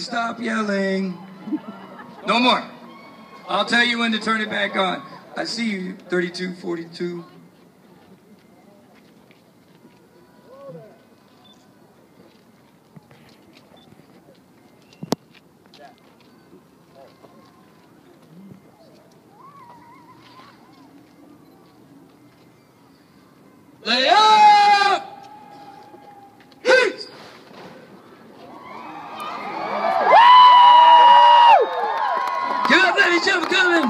you stop yelling. No more. I'll tell you when to turn it back on. I see you, 32, 42. Lay up! Heat! Give up, ladies and gentlemen, coming!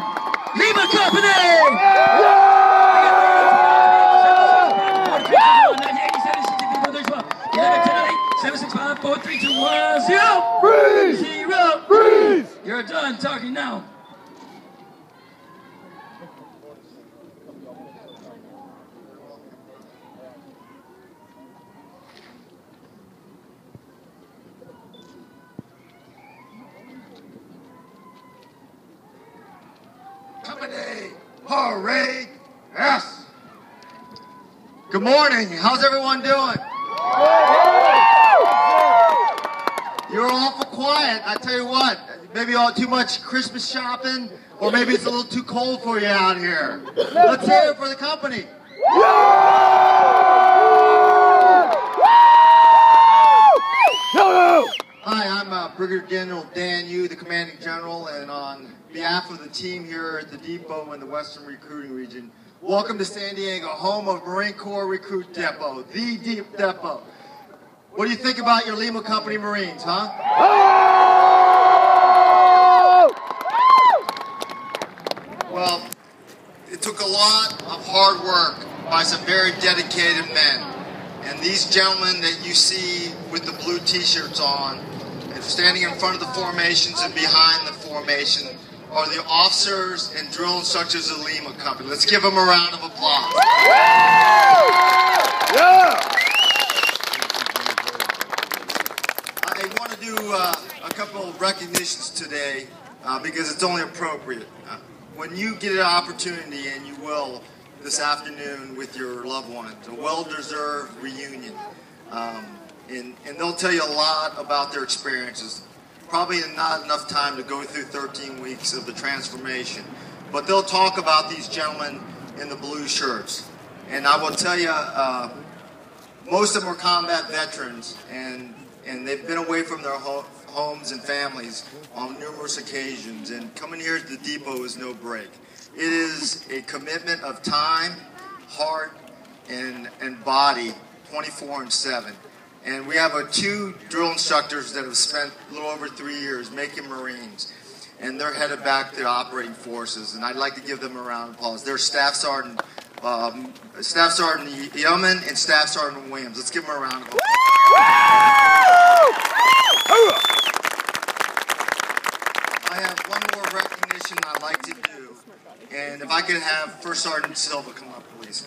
Lima Company! Freeze! Freeze! You're done talking now. Company, hooray, yes. Good morning, how's everyone doing? You're awful quiet, I tell you what, maybe all too much Christmas shopping, or maybe it's a little too cold for you out here. Let's hear it for the company. Hi, I'm Brigadier General Dan Yu, the Commanding General, and on behalf of the team here at the Depot in the Western Recruiting Region, welcome to San Diego, home of Marine Corps Recruit Depot, the Deep Depot. What do you think about your Lima Company Marines, huh? Well, it took a lot of hard work by some very dedicated men. And these gentlemen that you see with the blue t-shirts on, and standing in front of the formations and behind the formation, are the officers and drill instructors of the Lima Company. Let's give them a round of applause. Yeah! I want to do a couple of recognitions today because it's only appropriate. When you get an opportunity, and you will this afternoon with your loved ones, a well-deserved reunion, and they'll tell you a lot about their experiences. Probably not enough time to go through 13 weeks of the transformation, but they'll talk about these gentlemen in the blue shirts. And I will tell you, most of them are combat veterans, and they've been away from their homes and families on numerous occasions, and coming here at the depot is no break. It is a commitment of time, heart, and body, 24/7. And we have two drill instructors that have spent a little over 3 years making Marines, and they're headed back to operating forces. And I'd like to give them a round of applause. They're Staff Sergeant Yeoman and Staff Sergeant Williams. Let's give them a round of applause. I have one more recognition I'd like to do, and if I could have First Sergeant Silva come up, please.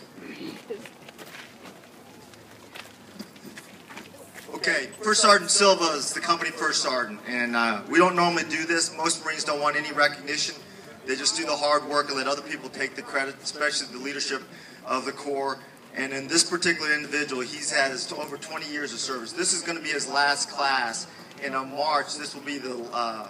Okay, First Sergeant Silva is the company First Sergeant, and we don't normally do this. Most Marines don't want any recognition. They just do the hard work and let other people take the credit, especially the leadership of the Corps. And in this particular individual, he has over 20 years of service. This is going to be his last class, and on March, this will be the,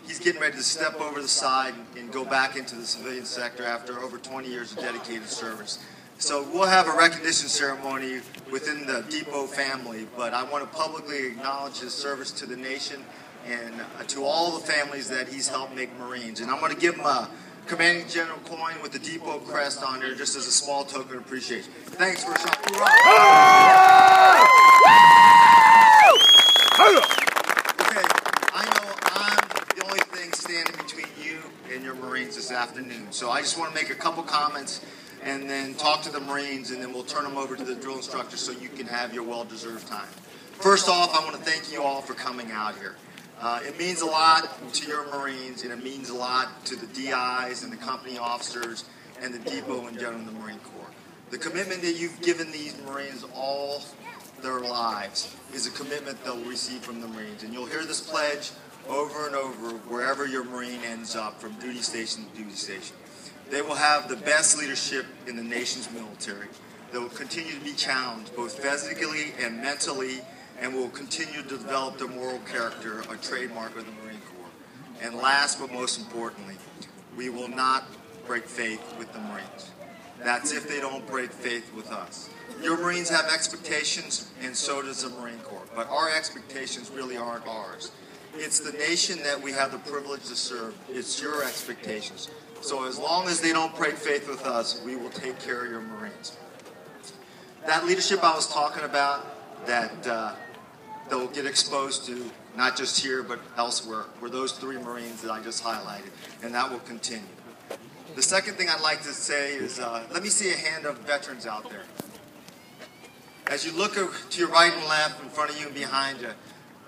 he's getting ready to step over the side and go back into the civilian sector after over 20 years of dedicated service. So we'll have a recognition ceremony within the Depot family, but I want to publicly acknowledge his service to the nation and to all the families that he's helped make Marines. And I'm going to give him a Commanding General coin with the Depot crest on there just as a small token of appreciation. Thanks for shot. Okay, I know I'm the only thing standing between you and your Marines this afternoon, so I just want to make a couple comments and then talk to the Marines, and then we'll turn them over to the drill instructor so you can have your well-deserved time. First off, I want to thank you all for coming out here. It means a lot to your Marines, and it means a lot to the DIs and the company officers and the Depot in general in the Marine Corps. The commitment that you've given these Marines all their lives is a commitment they'll receive from the Marines, and you'll hear this pledge over and over wherever your Marine ends up, from duty station to duty station. They will have the best leadership in the nation's military. They will continue to be challenged both physically and mentally and will continue to develop the moral character, a trademark of the Marine Corps. And last but most importantly, we will not break faith with the Marines. That's if they don't break faith with us. Your Marines have expectations, and so does the Marine Corps. But our expectations really aren't ours. It's the nation that we have the privilege to serve. It's your expectations. So as long as they don't break faith with us, we will take care of your Marines. That leadership I was talking about, that they'll get exposed to, not just here but elsewhere, were those 3 Marines that I just highlighted, and that will continue. The second thing I'd like to say is, let me see a hand of veterans out there. As you look to your right and left, in front of you and behind you,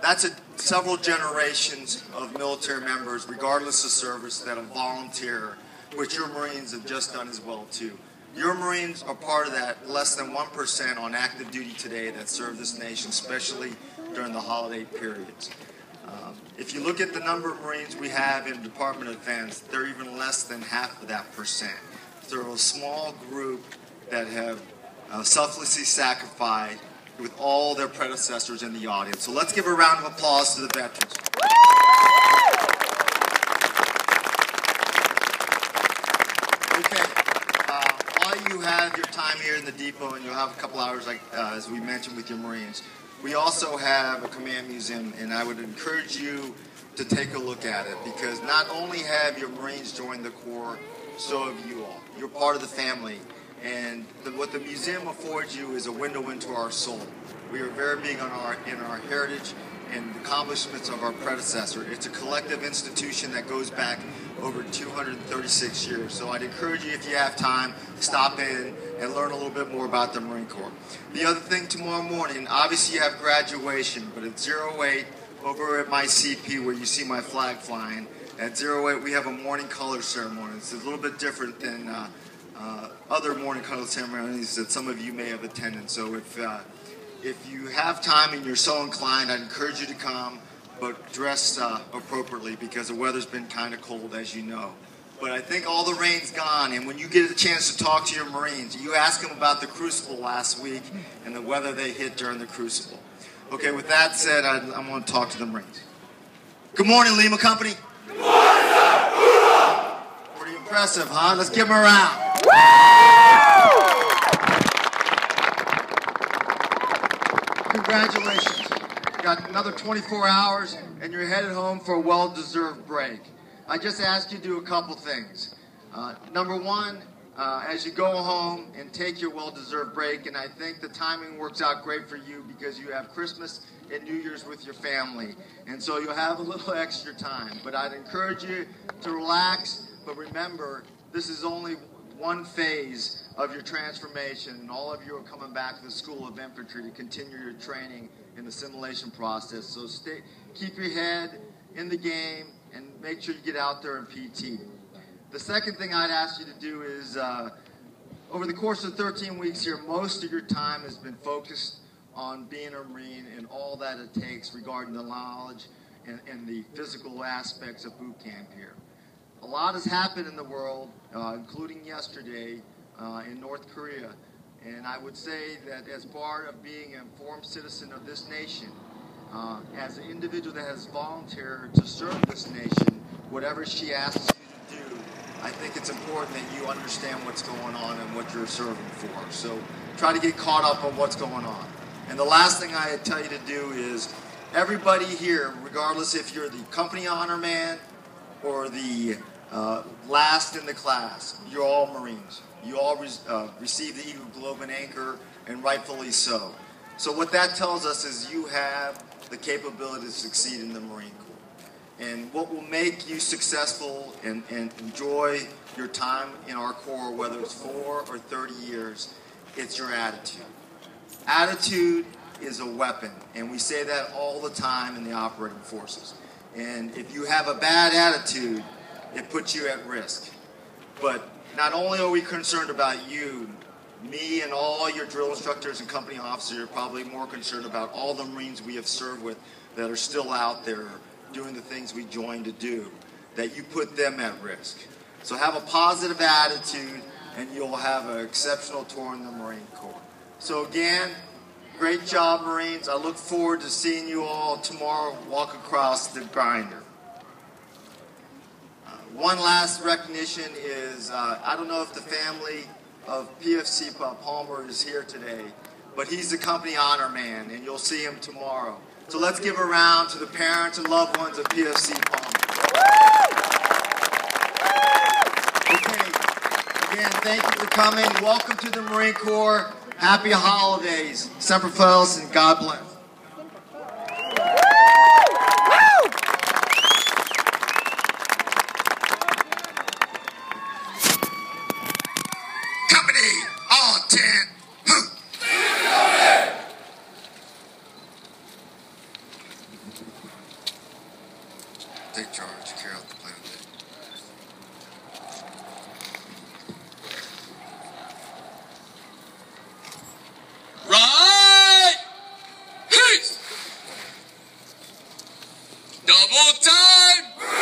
that's several generations of military members, regardless of service, that have volunteered, which your Marines have just done as well, too. Your Marines are part of that less than 1% on active duty today that serve this nation, especially during the holiday periods. If you look at the number of Marines we have in the Department of Defense, they're even less than half of that percent. They're a small group that have selflessly sacrificed with all their predecessors in the audience. So let's give a round of applause to the veterans. Okay, while you have your time here in the depot, and you'll have a couple hours, like as we mentioned, with your Marines, we also have a command museum, and I would encourage you to take a look at it, because not only have your Marines joined the Corps, so have you all. You're part of the family, and what the museum affords you is a window into our soul. We are very big on in our heritage and accomplishments of our predecessor. It's a collective institution that goes back over 236 years. So I'd encourage you, if you have time, stop in and learn a little bit more about the Marine Corps. The other thing, tomorrow morning, obviously you have graduation, but at 08, over at my CP where you see my flag flying, at 08 we have a morning color ceremony. It's a little bit different than other morning color ceremonies that some of you may have attended. So if you have time and you're so inclined, I'd encourage you to come, but dress appropriately, because the weather's been kind of cold, as you know. But I think all the rain's gone, and when you get a chance to talk to your Marines, you ask them about the Crucible last week and the weather they hit during the Crucible. Okay, with that said, I want to talk to the Marines. Good morning, Lima Company. Good morning, sir. Hoorah! Pretty impressive, huh? Let's give them a round. Congratulations. You got another 24 hours, and you're headed home for a well-deserved break. I just asked you to do a couple things. Number one, as you go home and take your well-deserved break, and I think the timing works out great for you because you have Christmas and New Year's with your family, and so you'll have a little extra time. But I'd encourage you to relax, but remember, this is only one phase of your transformation, and all of you are coming back to the School of Infantry to continue your training in the assimilation process. So keep your head in the game and make sure you get out there in PT. The second thing I'd ask you to do is, over the course of 13 weeks here, most of your time has been focused on being a Marine and all that it takes regarding the knowledge and the physical aspects of boot camp here. A lot has happened in the world, including yesterday in North Korea, and I would say that as part of being an informed citizen of this nation, as an individual that has volunteered to serve this nation, whatever she asks you to do, I think it's important that you understand what's going on and what you're serving for. So try to get caught up on what's going on. And the last thing I tell you to do is, everybody here, regardless if you're the company honor man or the last in the class, you're all Marines. You all receive the Eagle Globe and Anchor, and rightfully so. So what that tells us is you have the capability to succeed in the Marine Corps. And what will make you successful and enjoy your time in our Corps, whether it's 4 or 30 years, it's your attitude. Attitude is a weapon, and we say that all the time in the operating forces. And if you have a bad attitude, it puts you at risk. But not only are we concerned about you, me and all your drill instructors and company officers are probably more concerned about all the Marines we have served with that are still out there doing the things we joined to do, that you put them at risk. So have a positive attitude, and you'll have an exceptional tour in the Marine Corps. So again, Great job, Marines. I look forward to seeing you all tomorrow walk across the grinder. One last recognition is, I don't know if the family of PFC Palmer is here today, but he's the company honor man, and you'll see him tomorrow. So let's give a round to the parents and loved ones of PFC Palmer. Okay, again, thank you for coming. Welcome to the Marine Corps. Happy holidays. Semper Fidelis, and God bless. Company on 10. Take charge. Carry out the plan. Right! Hit! Double time!